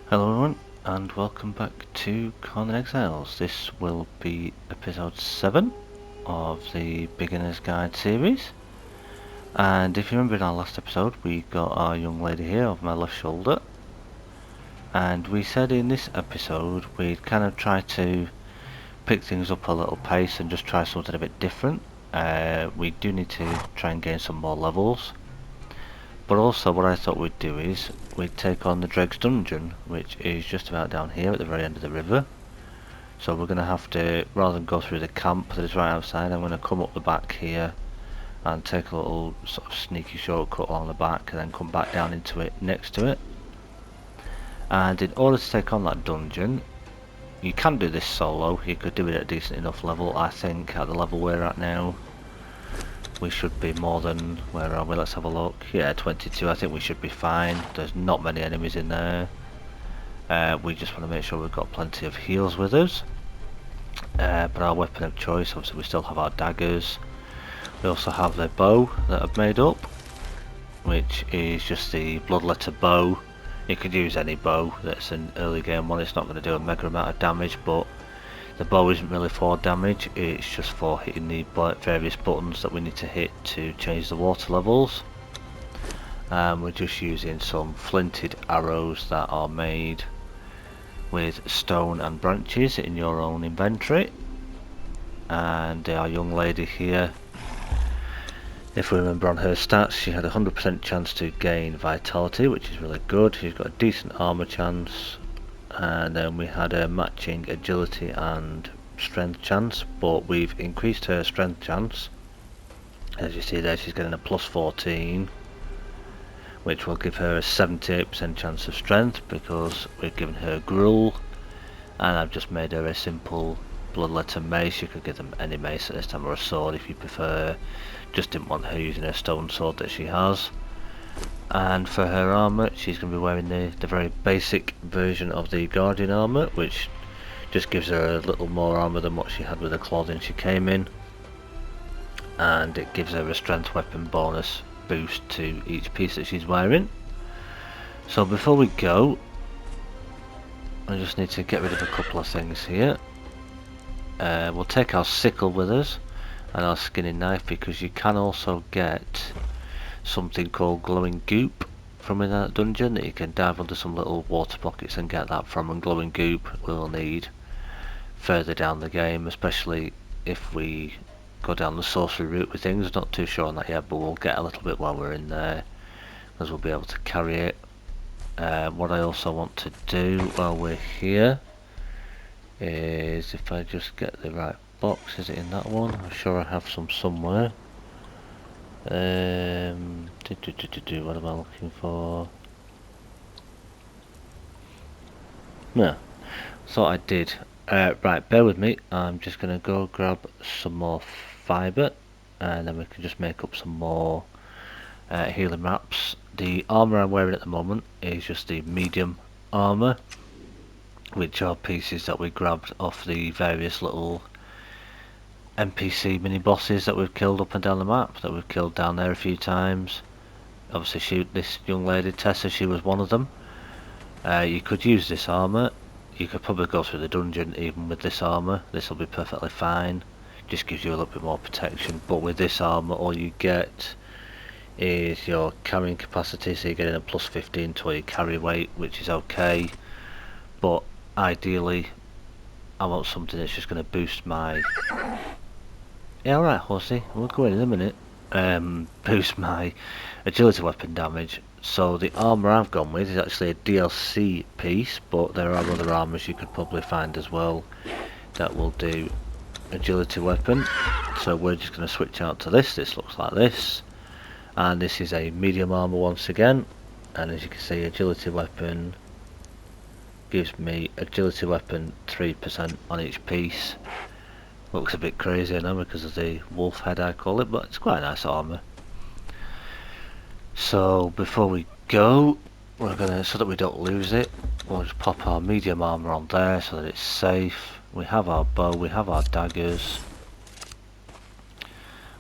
Hello everyone, and welcome back to Conan Exiles. This will be episode 7 of the Beginner's Guide series. And if you remember in our last episode, we got our young lady here over my left shoulder. And we said in this episode, we'd kind of try to pick things up a little pace and just try something a bit different. We do need to try and gain some more levels. But also what I thought we'd do is we'd take on the Dreg's Dungeon, which is just about down here at the very end of the river. So we're going to have to, rather than go through the camp that is right outside, I'm going to come up the back here and take a little sort of sneaky shortcut along the back and then come back down into it next to it. And in order to take on that dungeon, you can do this solo. You could do it at a decent enough level. I think at the level we're at now, we should be more than, where are we, let's have a look. Yeah, 22, I think we should be fine. There's not many enemies in there. We just want to make sure we've got plenty of heals with us. But our weapon of choice, obviously we still have our daggers. We also have the bow that I've made up, which is just the bloodletter bow. You could use any bow that's an early game one. It's not going to do a mega amount of damage, but the bow isn't really for damage, it's just for hitting the various buttons that we need to hit to change the water levels. We're just using some flinted arrows that are made with stone and branches in your own inventory. And our young lady here, if we remember on her stats, she had a 100% chance to gain vitality, which is really good. She's got a decent armor chance. And then we had a matching agility and strength chance, but we've increased her strength chance. As you see there, she's getting a plus 14, which will give her a 78% chance of strength because we've given her gruel. And I've just made her a simple bloodletter mace. You could give them any mace at this time, or a sword if you prefer. Just didn't want her using her stone sword that she has. And for her armour, she's going to be wearing the very basic version of the Guardian armour, which just gives her a little more armour than what she had with the clothing she came in. And it gives her a strength weapon bonus boost to each piece that she's wearing. So before we go, I just need to get rid of a couple of things here. We'll take our sickle with us and our skinning knife, because you can also get something called glowing goop from in that dungeon that you can dive under some little water pockets and get that from, and glowing goop we'll need further down the game, especially if we go down the sorcery route with things. Not too sure on that yet, but we'll get a little bit while we're in there, as we'll be able to carry it. What I also want to do while we're here is, if I just get the right box, is it in that one? I'm sure I have some somewhere. What am I looking for? No, thought I did. Right, bear with me. I'm just gonna go grab some more fibre, and then we can just make up some more healing wraps. The armour I'm wearing at the moment is just the medium armour, which are pieces that we grabbed off the various little NPC mini bosses that we've killed up and down the map, that we've killed down there a few times. Obviously this young lady Tessa, she was one of them. You could use this armour. You could probably go through the dungeon even with this armour. This will be perfectly fine. Just gives you a little bit more protection. But with this armour, all you get is your carrying capacity, so you're getting a plus 15 to your carry weight, which is okay. But ideally, I want something that's just going to boost my... Yeah, alright, horsey, we'll go in a minute. Boost my agility weapon damage. So the armour I've gone with is actually a DLC piece, but there are other armours you could probably find as well that will do agility weapon. So we're just going to switch out to this. This looks like this, and this is a medium armour once again. And as you can see, agility weapon gives me agility weapon 3% on each piece. Looks a bit crazy now because of the wolf head, I call it, but it's quite a nice armour. So before we go, we're gonna, so that we don't lose it, we'll just pop our medium armour on there so that it's safe. We have our bow, we have our daggers.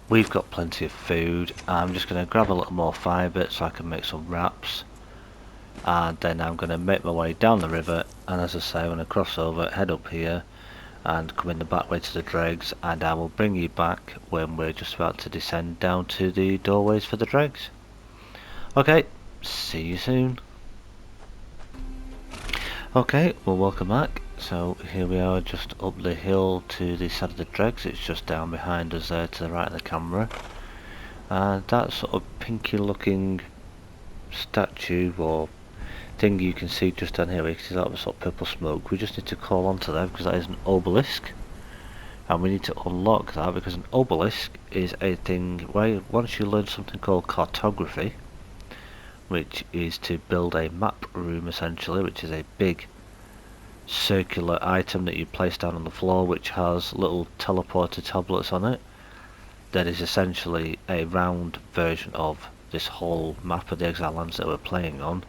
We've got plenty of food. I'm just gonna grab a little more fibre so I can make some wraps. and then I'm going to make my way down the river, and as I say, I'm going to cross over, head up here and come in the back way to the dregs, and I will bring you back when we're just about to descend down to the doorways for the dregs. Okay, see you soon. Okay, well, welcome back. So here we are just up the hill to the side of the dregs. It's just down behind us there to the right of the camera, and that sort of pinky looking statue or thing you can see just down here, you can see that sort of purple smoke. We just need to call onto that because that is an obelisk, and we need to unlock that because an obelisk is a thing where once you learn something called cartography, which is to build a map room essentially, which is a big circular item that you place down on the floor which has little teleporter tablets on it. That is essentially a round version of this whole map of the Exile lands that we're playing on.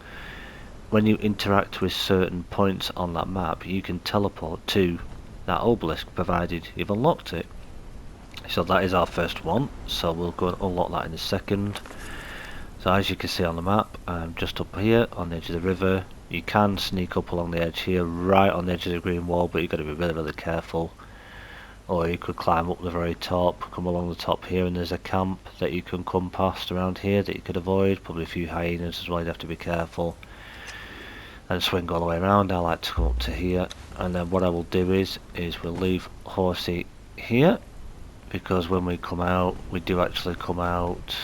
When you interact with certain points on that map, you can teleport to that obelisk provided you've unlocked it. So that is our first one, so we'll go and unlock that in a second. So as you can see on the map, I'm just up here on the edge of the river. You can sneak up along the edge here, right on the edge of the green wall, but you've got to be really careful. Or you could climb up the very top, come along the top here, and there's a camp that you can come past around here that you could avoid. Probably a few hyenas as well, you'd have to be careful. And swing all the way around. I like to come up to here, and then what I will do is we'll leave Horsey here, because when we come out, we do actually come out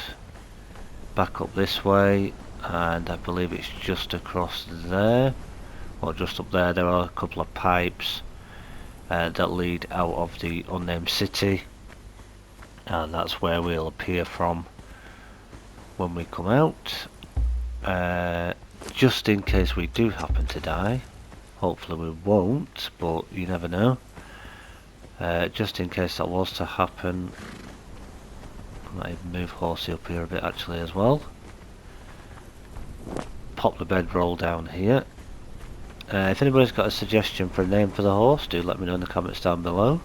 back up this way, and I believe it's just across there, or just up there. There are a couple of pipes that lead out of the unnamed city, and that's where we'll appear from when we come out. Just in case we do happen to die, hopefully we won't, but you never know. Just in case that was to happen, I might even move Horsey up here a bit actually as well. Pop the bedroll down here. If anybody's got a suggestion for a name for the horse, do let me know in the comments down below.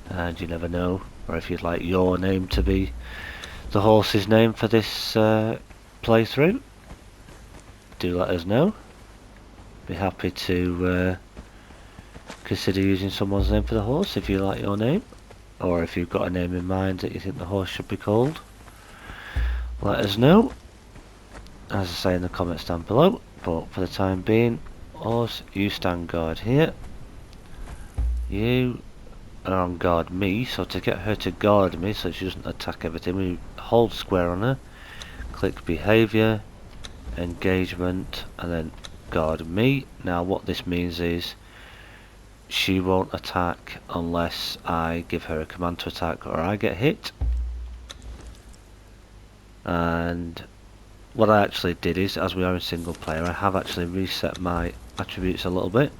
And you never know, or if you'd like your name to be the horse's name for this playthrough, do let us know. Be happy to consider using someone's name for the horse if you like your name, or if you've got a name in mind that you think the horse should be called, let us know, as I say in the comments down below. But for the time being, horse, you stand guard here. You are on guard me, so to get her to guard me so she doesn't attack everything, we hold square on her, click behaviour, engagement, and then guard me. Now what this means is she won't attack unless I give her a command to attack or I get hit. And what I actually did is, as we are in single player, I have actually reset my attributes a little bit,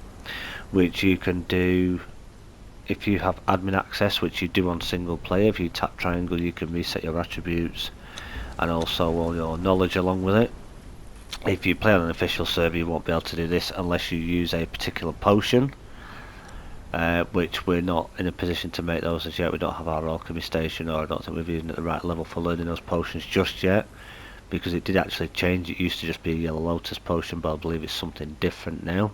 which you can do if you have admin access, which you do on single player. If you tap triangle, you can reset your attributes and also all your knowledge along with it. If you play on an official server, you won't be able to do this unless you use a particular potion, which we're not in a position to make those as yet. We don't have our alchemy station, or I don't think we're using at the right level for learning those potions just yet, because it did actually change. It used to just be a yellow lotus potion, but I believe it's something different now,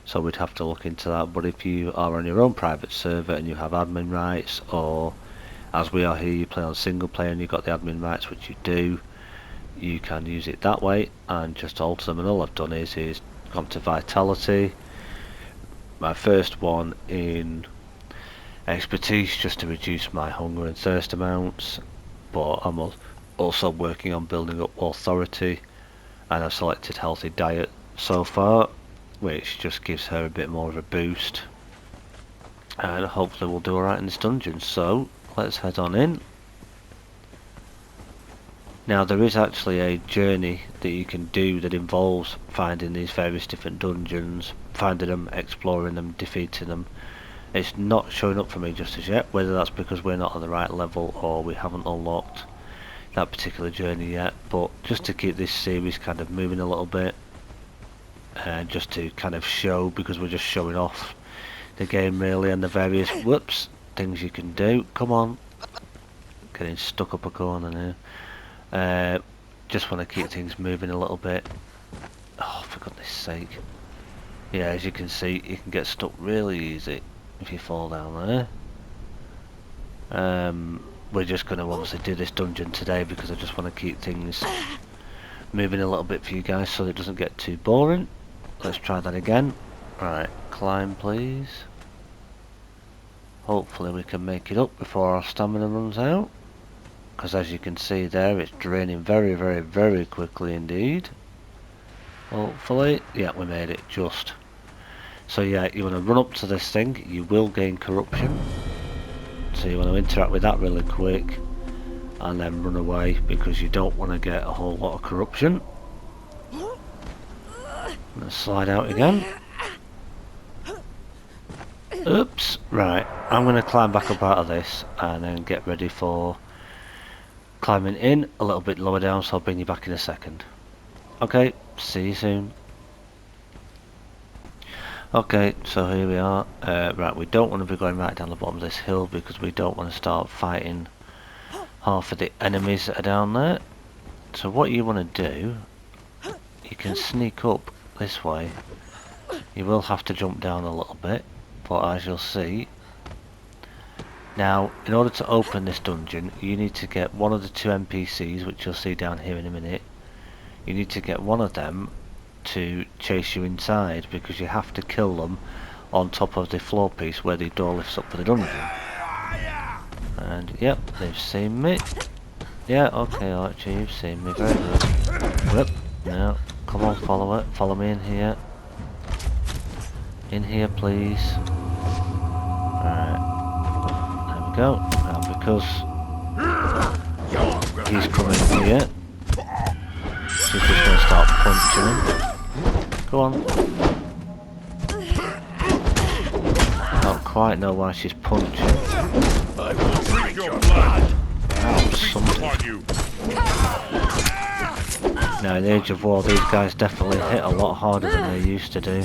so we'd have to look into that. But if you are on your own private server and you have admin rights, or as we are here, you play on single player and you've got the admin rights, which you do, you can use it that way and just alter them. And all I've done is gone to vitality, my first one in expertise, just to reduce my hunger and thirst amounts, but I'm also working on building up authority, and I've selected healthy diet so far, which just gives her a bit more of a boost, and hopefully we'll do alright in this dungeon. So let's head on in. Now there is actually a journey that you can do that involves finding these various different dungeons, finding them, exploring them, defeating them. It's not showing up for me just as yet, whether that's because we're not on the right level or we haven't unlocked that particular journey yet, but just to keep this series kind of moving a little bit, and just to kind of show, because we're just showing off the game really and the various things you can do. Come on, getting stuck up a corner now. Just want to keep things moving a little bit. for goodness sake. Yeah, as you can see, you can get stuck really easy if you fall down there. We're just going to obviously do this dungeon today because I just want to keep things moving a little bit for you guys so it doesn't get too boring. Let's try that again. Right, climb please. Hopefully we can make it up before our stamina runs out. Because as you can see there, it's draining very, very, very quickly indeed. Hopefully, yeah, we made it just. So yeah, you want to run up to this thing, you will gain corruption. So you want to interact with that really quick and then run away because you don't want to get a whole lot of corruption. Let's slide out again. Oops, right, I'm going to climb back up out of this and then get ready for climbing in a little bit lower down, so I'll bring you back in a second. Okay, see you soon. Okay, so here we are. Right, we don't want to be going right down the bottom of this hill because we don't want to start fighting half of the enemies that are down there. So what you want to do, you can sneak up this way. You will have to jump down a little bit, but as you'll see, now in order to open this dungeon you need to get one of the two NPCs, which you'll see down here in a minute. You need to get one of them to chase you inside because you have to kill them on top of the floor piece where the door lifts up for the dungeon. And yep, they've seen me. Yeah, okay Archie, you've seen me, very good. Whoop, now, come on, follow me in here. In here please. Alright, there we go. Now because he's coming here, she's just going to start punching him. Go on. I don't quite know why she's punching. Now in the Age of War these guys definitely hit a lot harder than they used to do.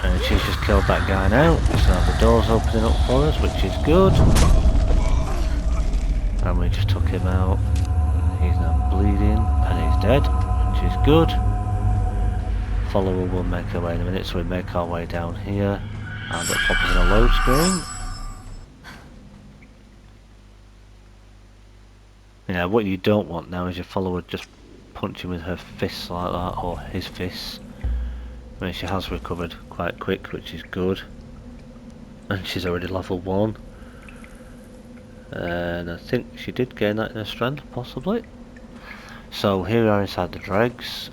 And she's just killed that guy now, so the door's opening up for us, which is good. And we just took him out. He's now bleeding and he's dead, which is good. Follower will make her way in a minute, so we make our way down here and it pops in a load screen. Yeah, what you don't want now is your follower just punching with her fists like that, or his fists. I mean, she has recovered quite quick, which is good. And she's already level 1. And I think she did gain that in her strength, possibly. So here we are inside the dregs.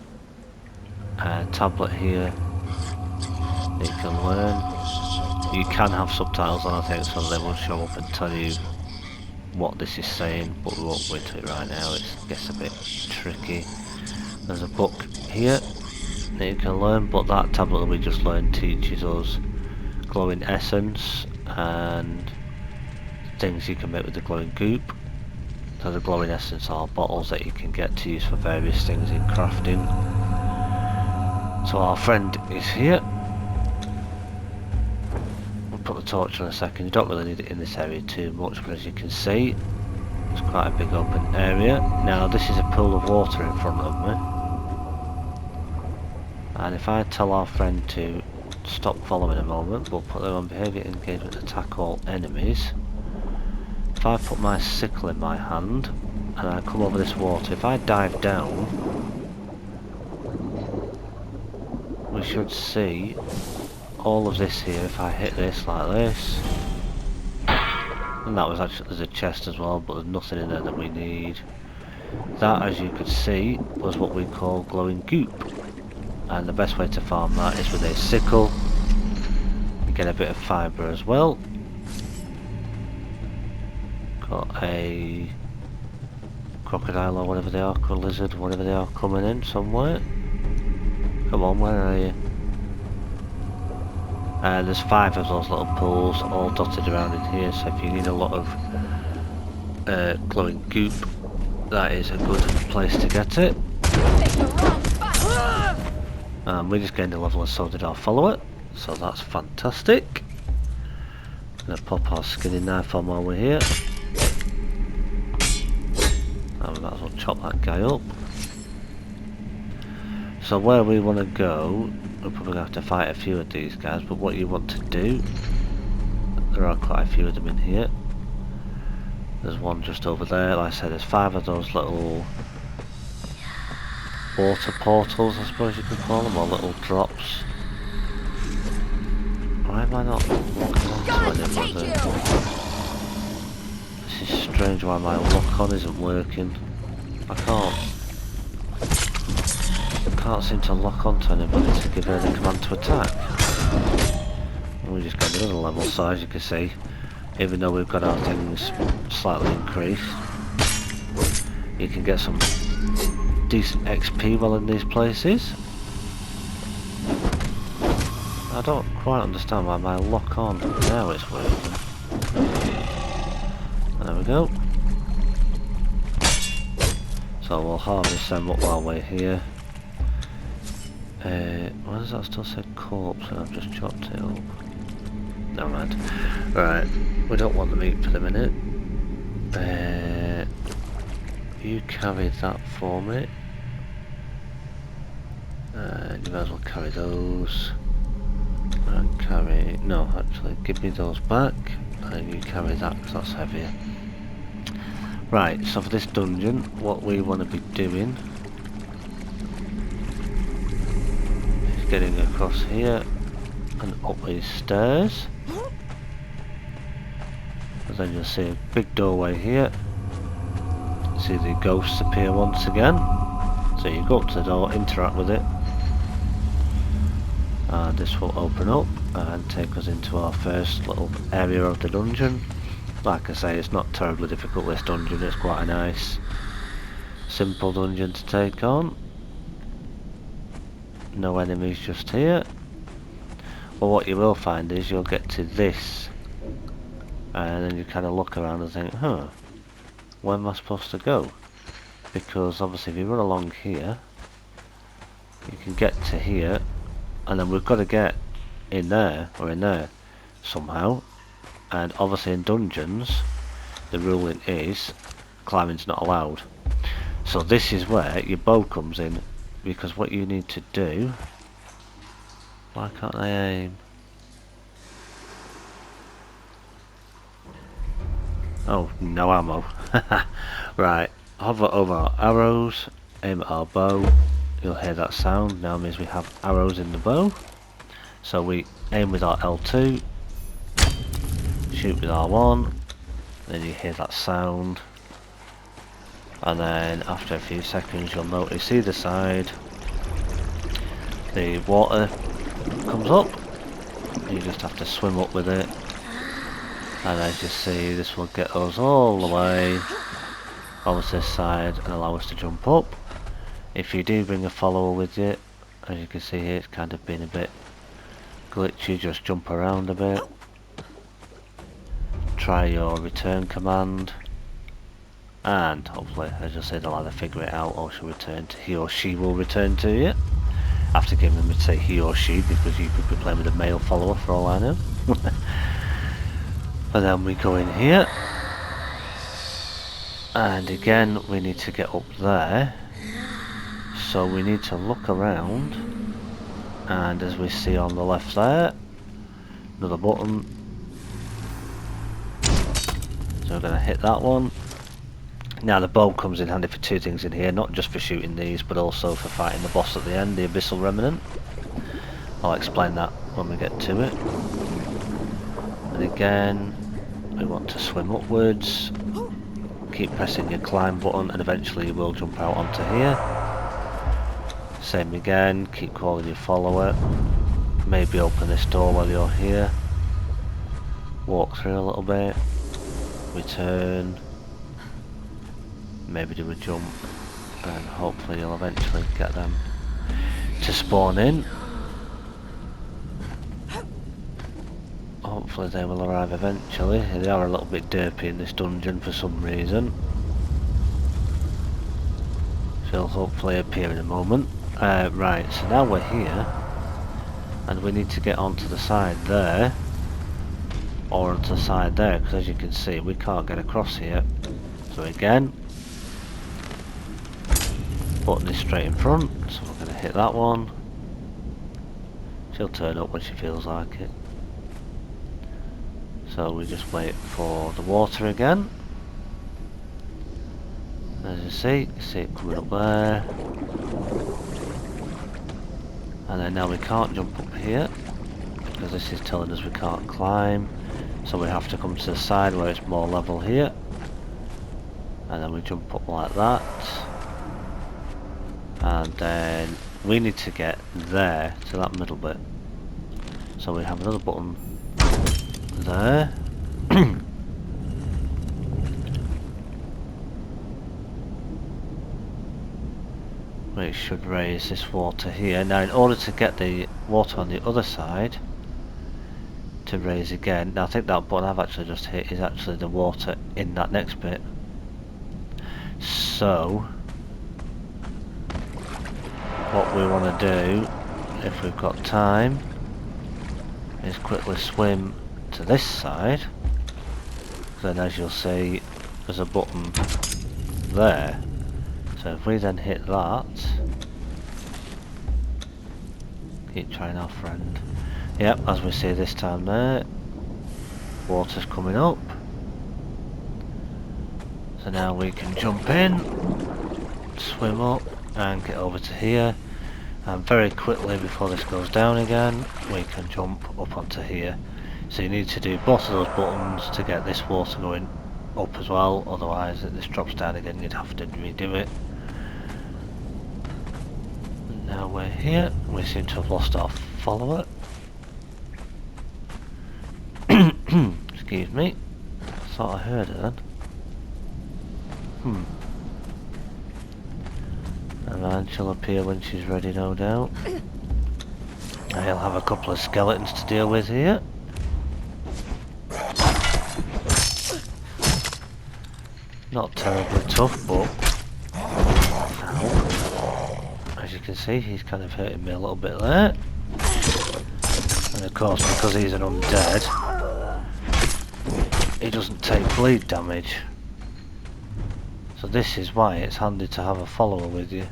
Tablet here. You can learn. You can have subtitles on, I think, so they will show up and tell you what this is saying, but we won't go into it right now. It gets a bit tricky. There's a book here that you can learn, but that tablet that we just learned teaches us glowing essence and things you can make with the glowing goop. So the glowing essence are bottles that you can get to use for various things in crafting. So our friend is here. We'll put the torch on a second. You don't really need it in this area too much, but as you can see, it's quite a big open area. Now this is a pool of water in front of me. And if I tell our friend to stop following a moment, we'll put them on behaviour, engagement, attack all enemies. If I put my sickle in my hand and I come over this water, if I dive down, we should see all of this here. If I hit this like this, and that was actually, there's a chest as well, but there's nothing in there that we need. That, as you could see, was what we call glowing goop. And the best way to farm that is with a sickle. You get a bit of fibre as well. Got a crocodile or whatever they are, or lizard, whatever they are, coming in somewhere. Come on, where are you? There's 5 of those little pools all dotted around in here, so if you need a lot of glowing goop, that is a good place to get it. We just gained a level and so did our follower, so that's fantastic. Gonna pop our skinning knife on while we're here. And we might as well chop that guy up. So where we want to go, we're probably going to have to fight a few of these guys, but what you want to do, there are quite a few of them in here. There's one just over there. Like I said, there's 5 of those little water portals, I suppose you could call them, or little drops. Why am I not locking onto any of them? This is strange why my lock on isn't working. I can't seem to lock onto anybody to give her the command to attack. And we just got another level, so as you can see, even though we've got our things slightly increased, you can get some decent XP while in these places. I don't quite understand why my lock on now is working. There we go. So we'll harvest them up while we're here. Why does that still say corpse? I've just chopped it up. Never mind. Right, we don't want the meat for the minute. You carry that for me. You might as well carry those. And carry... no, actually, give me those back. And you carry that, because that's heavier. Right, so for this dungeon, what we want to be doing is getting across here and up these stairs. And then you'll see a big doorway here. See the ghosts appear once again. So you go up to the door, interact with it, and this will open up and take us into our first little area of the dungeon. Like I say, it's not terribly difficult, this dungeon. It's quite a nice, simple dungeon to take on. No enemies just here. Well, what you will find is you'll get to this, and then you kind of look around and think, huh, where am I supposed to go? Because obviously if you run along here, you can get to here, and then we've got to get in there, or in there, somehow. And obviously in dungeons, the ruling is climbing's not allowed. So this is where your bow comes in, because what you need to do... why can't I aim? Oh, no ammo. Right, hover over our arrows, aim at our bow. You'll hear that sound, now means we have arrows in the bow. So we aim with our L2, shoot with R1, then you hear that sound, and then after a few seconds you'll notice either side the water comes up. You just have to swim up with it, and as you see, this will get us all the way over to this side and allow us to jump up. If you do bring a follower with you, as you can see here, it's kind of been a bit glitchy, just jump around a bit. Try your return command, and hopefully, as I said, they'll either figure it out or she'll return to, he or she will return to you. After giving them to say he or she, because you could be playing with a male follower for all I know. And then we go in here, and again we need to get up there, so we need to look around, and as we see on the left there, another button. So we're going to hit that one. Now the bow comes in handy for 2 things in here, not just for shooting these, but also for fighting the boss at the end, the Abyssal Remnant. I'll explain that when we get to it. And again, we want to swim upwards, keep pressing your climb button, and eventually you will jump out onto here. Same again, keep calling your follower, maybe open this door while you're here, walk through a little bit, return, maybe do a jump, and hopefully you'll eventually get them to spawn in. Hopefully they will arrive eventually. They are a little bit derpy in this dungeon for some reason. They'll hopefully appear in a moment. Right, so now we're here, and we need to get onto the side there, or onto the side there, because as you can see we can't get across here. So again, button is straight in front, so we're going to hit that one. She'll turn up when she feels like it. So we just wait for the water again. As you see it coming up there. And then now we can't jump up here, because this is telling us we can't climb. So we have to come to the side where it's more level here. And then we jump up like that. And then we need to get there, to that middle bit. So we have another button there. Which should raise this water here. Now in order to get the water on the other side to raise again, now I think that button I've actually just hit is actually the water in that next bit. So what we want to do, if we've got time, is quickly swim to this side. Then as you'll see, there's a button there. So if we then hit that, keep trying our friend. Yep, as we see this time there, water's coming up. So now we can jump in, swim up and get over to here. And very quickly before this goes down again, we can jump up onto here. So you need to do both of those buttons to get this water going up as well, otherwise if this drops down again you'd have to redo it. Now we're here, we seem to have lost our follower. Excuse me, thought I heard her then. And then she'll appear when she's ready, no doubt. I'll have a couple of skeletons to deal with here. Not terribly tough, but as you can see, he's kind of hurting me a little bit there. And of course, because he's an undead, he doesn't take bleed damage. So this is why it's handy to have a follower with you.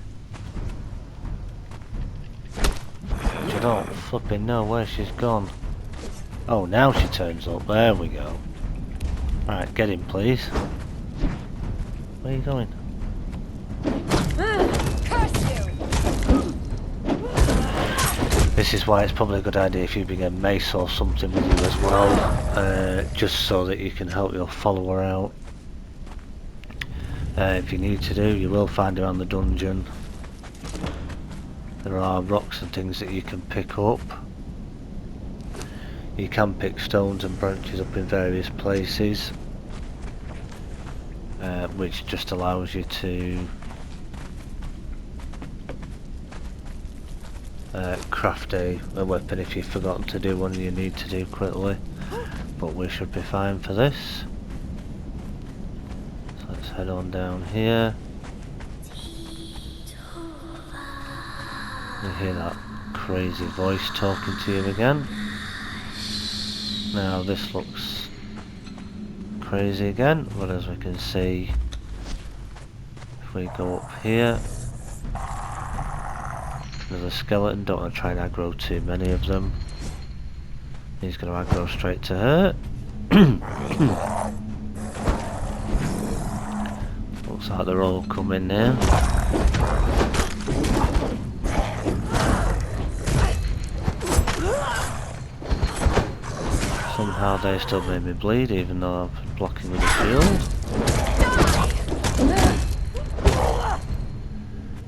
But you don't flipping know where she's gone. Oh, now she turns up. There we go. Right, get him please. Where are you going? This is why it's probably a good idea if you bring a mace or something with you as well, just so that you can help your follower out. If you need to you will find around the dungeon. There are rocks and things that you can pick up. You can pick stones and branches up in various places, which just allows you to craft a weapon if you've forgotten to do one you need to do quickly. But we should be fine for this. So let's head on down here. You hear that crazy voice talking to you again. Now this looks crazy again, but as we can see, if we go up here, there's a skeleton. Don't want to try and aggro too many of them. He's going to aggro straight to her. Looks like they're all coming now. Somehow they still made me bleed even though I've been blocking with a shield.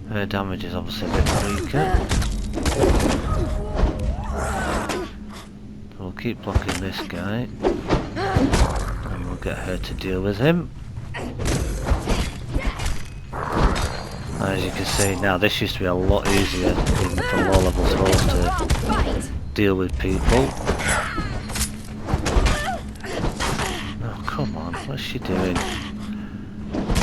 Her damage is obviously a bit weaker. We'll keep blocking this guy and we'll get her to deal with him. As you can see now, this used to be a lot easier even for low level trolls to deal with people. Oh come on, what's she doing?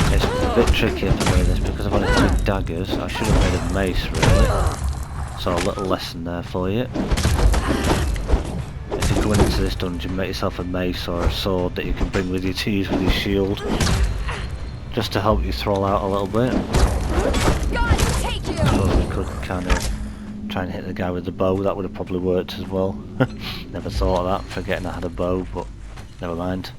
It's a bit trickier for me this because I've only 2 daggers. I should have made a mace really. So a little lesson there for you. If you're going into this dungeon, make yourself a mace or a sword that you can bring with you to use with your shield. Just to help you throw out a little bit. could kind of try and hit the guy with the bow. That would have probably worked as well. Never thought of that, forgetting I had a bow, but never mind.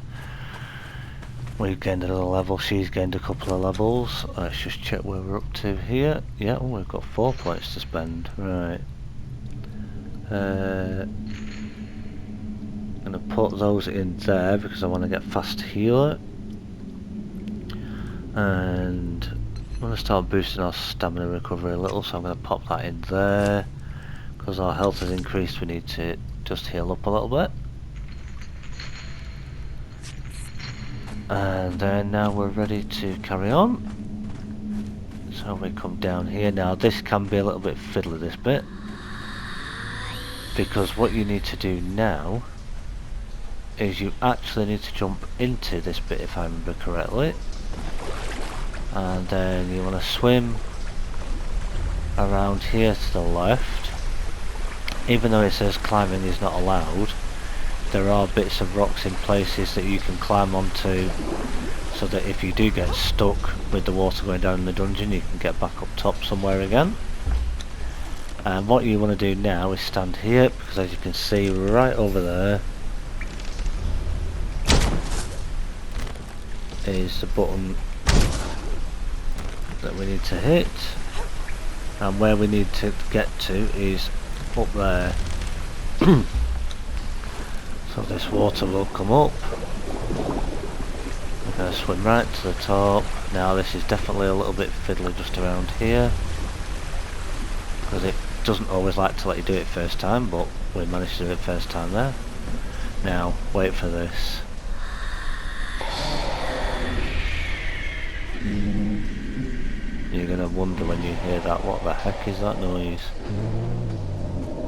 We've gained another level, she's gained a couple of levels. Let's just check where we're up to here. Yeah, oh, we've got 4 points to spend. Right. I'm going to put those in there because I want to get fast healer. And I'm going to start boosting our stamina recovery a little, so I'm going to pop that in there. Because our health has increased, we need to just heal up a little bit. And then now we're ready to carry on. So we come down here. Now this can be a little bit fiddly, this bit. Because what you need to do now is you actually need to jump into this bit, if I remember correctly. And then you want to swim around here to the left. Even though it says climbing is not allowed, there are bits of rocks in places that you can climb onto, so that if you do get stuck with the water going down in the dungeon, you can get back up top somewhere again. And what you want to do now is stand here, because as you can see right over there is the button that we need to hit, and where we need to get to is up there. So this water will come up. We're going to swim right to the top. Now this is definitely a little bit fiddly just around here, because it doesn't always like to let you do it first time, but we managed to do it first time there. Now wait for this. You're going to wonder when you hear that, what the heck is that noise?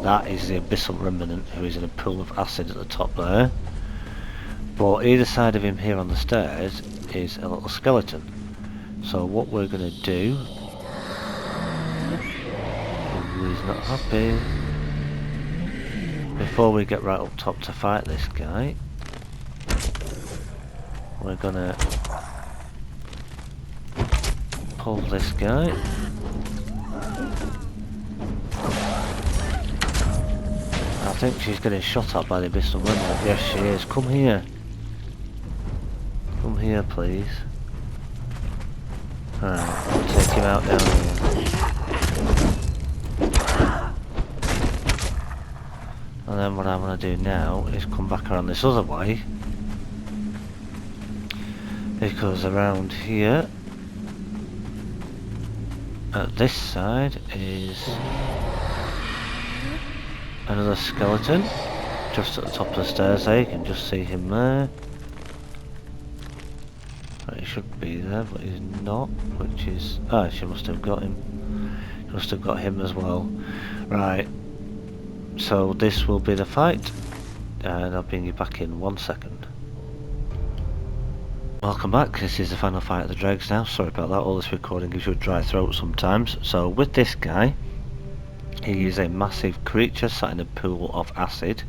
That is the Abyssal Remnant, who is in a pool of acid at the top there. But either side of him here on the stairs is a little skeleton. So what we're going to do... Ooh, he's not happy. Before we get right up top to fight this guy, we're going to pull this guy. I think she's getting shot at by the Abyssal Remnant. Yes, she is. Come here. Come here, please. Alright, I'll take him out down here. And then what I'm going to do now is come back around this other way. Because around here, at this side, is another skeleton, just at the top of the stairs there. You can just see him there. Right, he should be there, but he's not, which is... Ah, she must have got him. She must have got him as well. Right, so this will be the fight, and I'll bring you back in 1 second. Welcome back, this is the final fight of the dregs now. Sorry about that, all this recording gives you a dry throat sometimes. So with this guy, he is a massive creature sat in a pool of acid,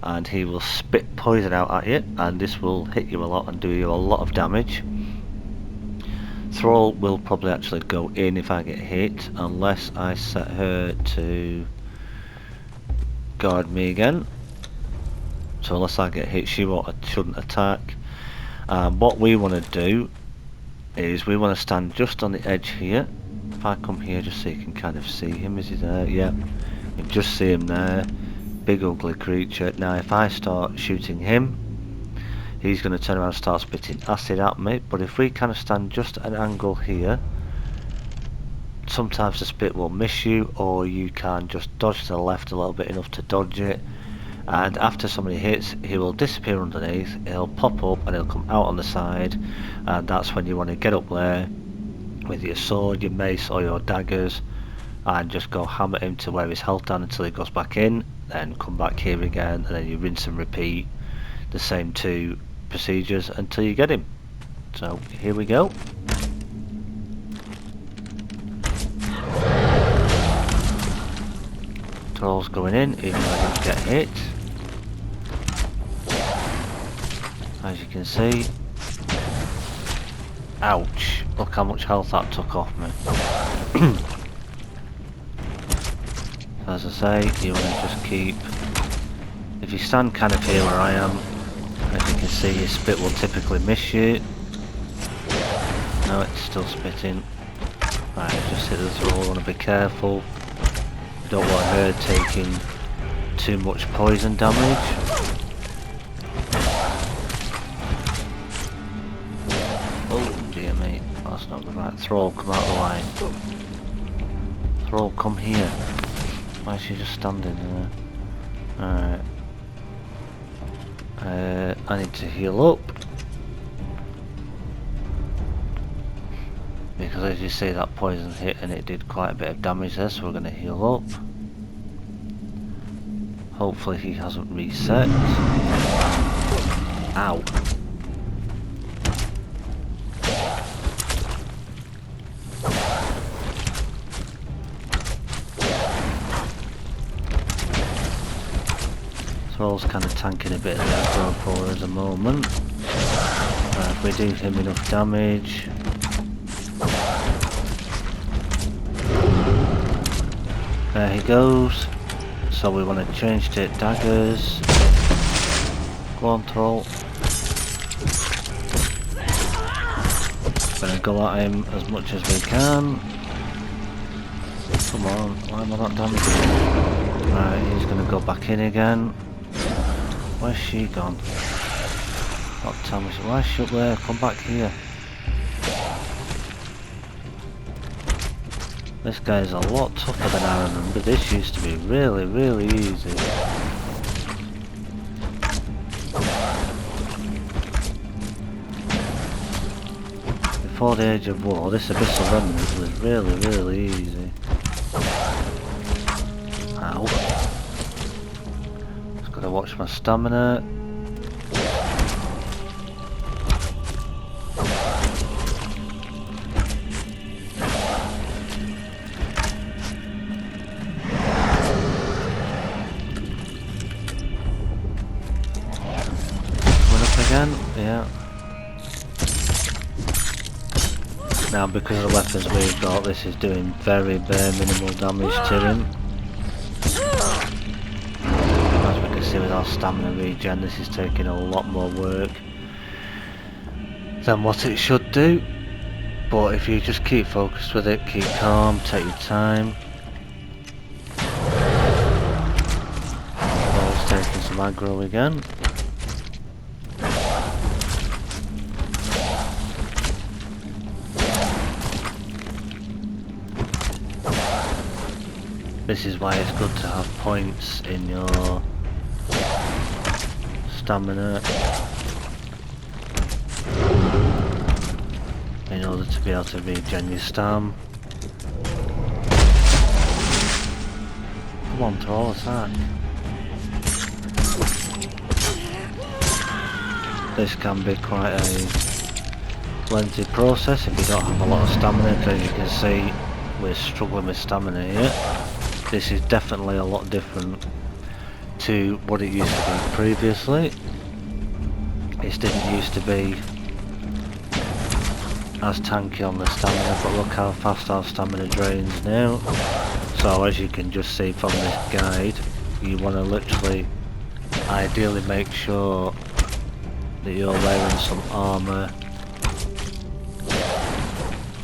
and he will spit poison out at you, and this will hit you a lot and do you a lot of damage. Thrall will probably actually go in if I get hit, unless I set her to guard me again. So unless I get hit, she shouldn't attack. What we want to do is we want to stand just on the edge here. If I come here just so you can kind of see him, is he there? Yeah, you can just see him there. Big ugly creature. Now if I start shooting him, he's going to turn around and start spitting acid at me. But if we kind of stand just at an angle here, sometimes the spit will miss you, or you can just dodge to the left a little bit enough to dodge it. And after somebody hits, he will disappear underneath, he'll pop up and he'll come out on the side, and that's when you want to get up there with your sword, your mace or your daggers, and just go hammer him to wear his health down until he goes back in, then come back here again, and then you rinse and repeat the same 2 procedures until you get him. So here we go. Thrall's going in, even though I didn't get hit. As you can see. Ouch! Look how much health that took off me. As I say, you want to just keep... If you stand kind of here where I am, as you can see, your spit will typically miss you. No, it's still spitting. Right, just hit the throw, want to be careful. You don't want her taking too much poison damage. Oh dear me, that's not the right throw, come out of the line. Throw, come here. Why is she just standing there? Alright. I need to heal up. Because as you see, that poison hit and it did quite a bit of damage there, so we're going to heal up. Hopefully he hasn't reset. Ow. Thrall's kind of tanking a bit of the aggro for us at the moment. If we do him enough damage. There he goes. So we want to change to daggers. Go on, Thrall. Gonna go at him as much as we can. Come on, why am I not damaging him? Right, he's gonna go back in again. Where's she gone? Not tell me. Why is she up there? Come back here. This guy's a lot tougher than I remember. This used to be really, really easy. Before the Age of War, this Abyssal Remnant was really, really easy. Ow. Just gotta watch my stamina. Again, yeah. Now because of the weapons we've got, this is doing very bare minimal damage to him. As we can see with our stamina regen, this is taking a lot more work than what it should do. But if you just keep focused with it, keep calm, take your time. Ball's taking some aggro again. This is why it's good to have points in your stamina in order to be able to regen your stam. Come on, Thrall, attack. This can be quite a lengthy process if you don't have a lot of stamina, because you can see we're struggling with stamina here. This is definitely a lot different to what it used to be previously. It didn't used to be as tanky on the stamina, but look how fast our stamina drains now. So as you can just see from this guide, you want to literally ideally make sure that you're wearing some armour.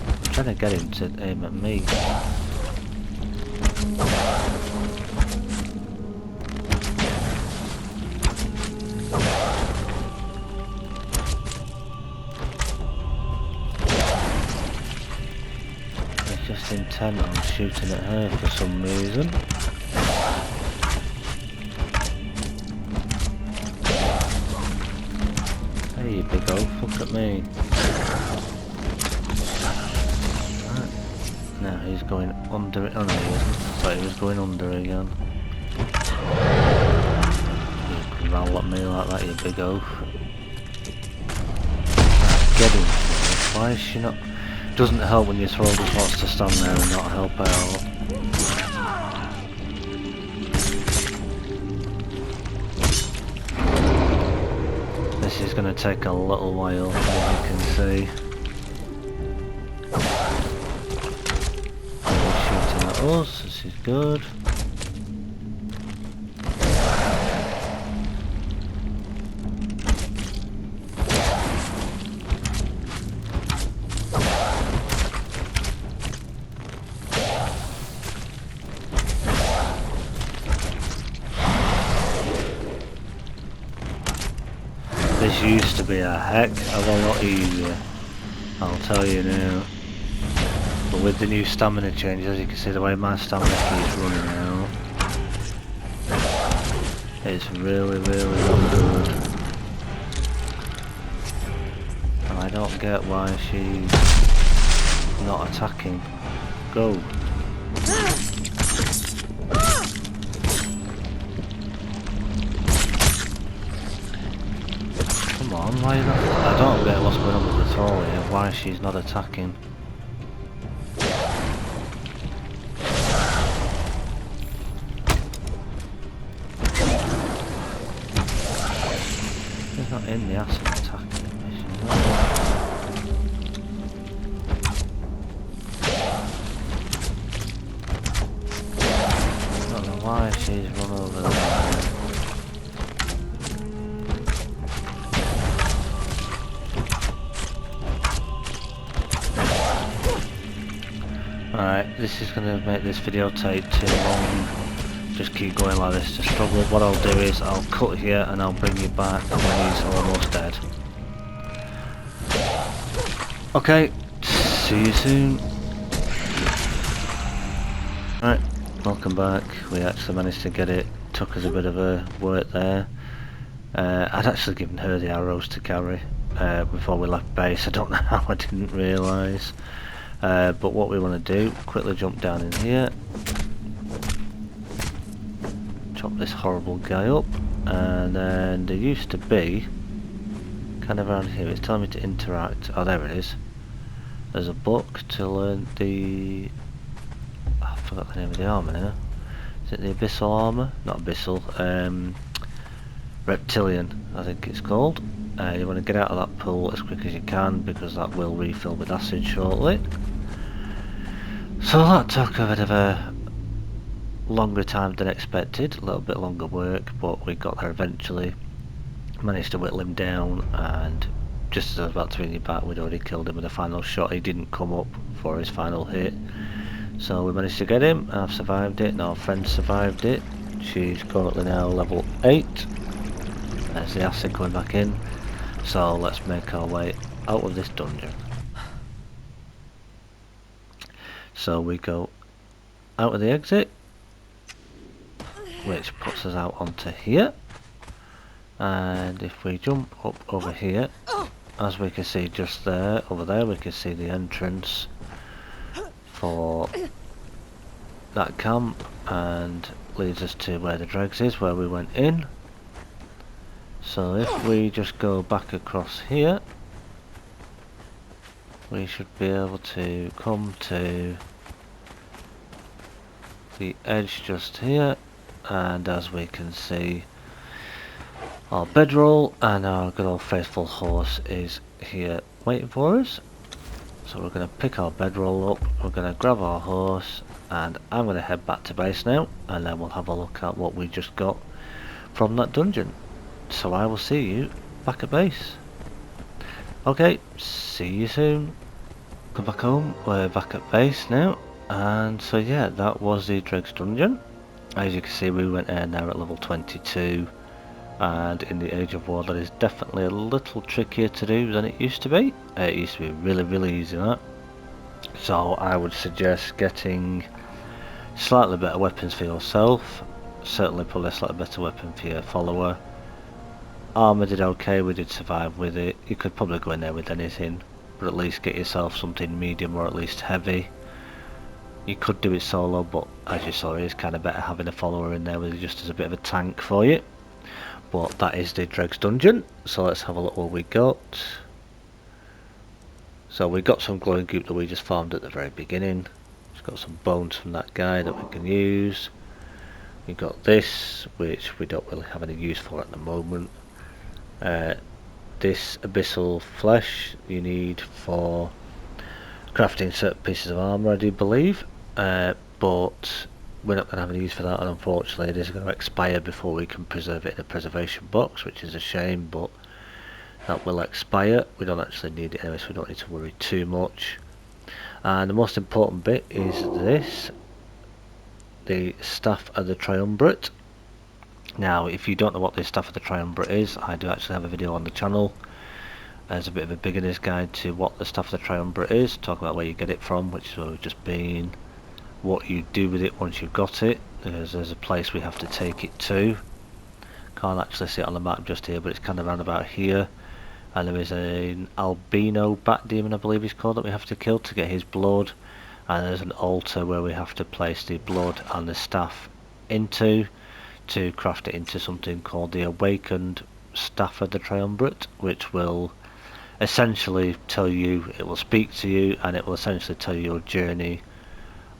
I'm trying to get him to aim at me. Just intent on shooting at her for some reason. Hey you big old fuck at me. Right. Now he's going under it. Oh no he isn't. I thought he was going under again. You can roll at me like that you big oaf. Right, get him. Why is she not... Doesn't help when your Thrall just wants to stand there and not help out. This is going to take a little while, as you can see. He's shooting at us, this is good. This used to be a heck of a lot easier, I'll tell you now. But with the new stamina changes, as you can see the way my stamina keeps running out, it's really not good. And I don't get why she's not attacking. Go! Come on, why not? I don't get what's going on with the troll here, why she's not attacking. She's not in the acid attacking mission. I don't know why she's run over there. Alright, this is going to make this video take too long. Just keep going like this to struggle. What I'll do is I'll cut here and I'll bring you back when he's almost dead. Okay, see you soon. Alright, welcome back. We actually managed to get it. Took us a bit of a work there. I'd actually given her the arrows to carry before we left base. I don't know how I didn't realise. But what we want to do, quickly jump down in here, chop this horrible guy up, and then there used to be, kind of around here, it's telling me to interact, oh there it is, there's a book to learn the, I forgot the name of the armour now, is it the abyssal armour? Not abyssal, reptilian I think it's called. You want to get out of that pool as quick as you can because that will refill with acid shortly. So that took a bit of a longer time than expected, a little bit longer work, but we got there eventually. Managed to whittle him down, and just as I was about to bring you back, we'd already killed him with a final shot. He didn't come up for his final hit. So we managed to get him, I've survived it, and our friend survived it. She's currently now level 8. There's the acid going back in. So let's make our way out of this dungeon. So we go out of the exit, which puts us out onto here, and if we jump up over here, as we can see just there, over there we can see the entrance for that camp, and leads us to where the dregs is, where we went in. So if we just go back across here, we should be able to come to the edge just here, and as we can see, our bedroll and our good old faithful horse is here waiting for us. So we're going to pick our bedroll up, we're going to grab our horse, and I'm going to head back to base now, and then we'll have a look at what we just got from that dungeon. So I will see you back at base. Okay, see you soon. Come back home, we're back at base now, and so yeah, that was the Dregs dungeon. As you can see, we went in there at level 22, and in the Age of War that is definitely a little trickier to do than it used to be. It used to be really easy that. So I would suggest getting slightly better weapons for yourself, certainly probably a slightly better weapon for your follower. Armour did okay, we did survive with it. You could probably go in there with anything, but at least get yourself something medium or at least heavy. You could do it solo, but as you saw, it's kind of better having a follower in there with just as a bit of a tank for you. But that is the Dregs dungeon, so let's have a look what we got. So we got some glowing goop that we just farmed at the very beginning. It's got some bones from that guy that we can use. We got this, which we don't really have any use for at the moment. This abyssal flesh you need for crafting certain pieces of armour, I do believe, but we're not going to have any use for that, and unfortunately it is going to expire before we can preserve it in a preservation box, which is a shame, but that will expire. We don't actually need it anyway, so we don't need to worry too much. And the most important bit is this, the Staff of the Triumvirate. Now, if you don't know what the Staff of the Triumvirate is, I do actually have a video on the channel as a bit of a beginner's guide to what the Staff of the Triumvirate is, talk about where you get it from, which is where we've just been, what you do with it once you've got it, because there's a place we have to take it to. Can't actually see it on the map just here, but it's kind of around about here. And there is an albino bat demon, I believe he's called, that we have to kill to get his blood. And there's an altar where we have to place the blood and the staff into to craft it into something called the Awakened Staff of the Triumvirate, which will essentially tell you, it will speak to you, and it will essentially tell you your journey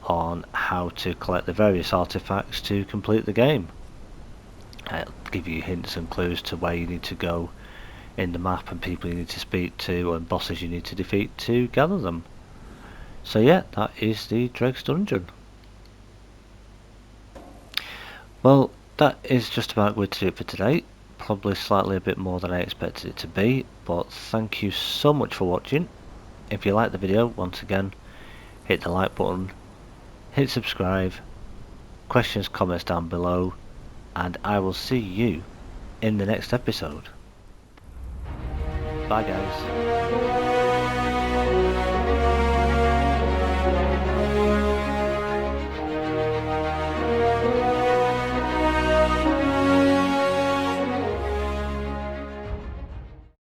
on how to collect the various artifacts to complete the game. It'll give you hints and clues to where you need to go in the map and people you need to speak to and bosses you need to defeat to gather them. So yeah, that is the Dregs dungeon. Well, that is just about going to do it for today. Probably slightly a bit more than I expected it to be, but thank you so much for watching. If you liked the video, once again, hit the like button, hit subscribe, questions, comments down below, and I will see you in the next episode. Bye guys.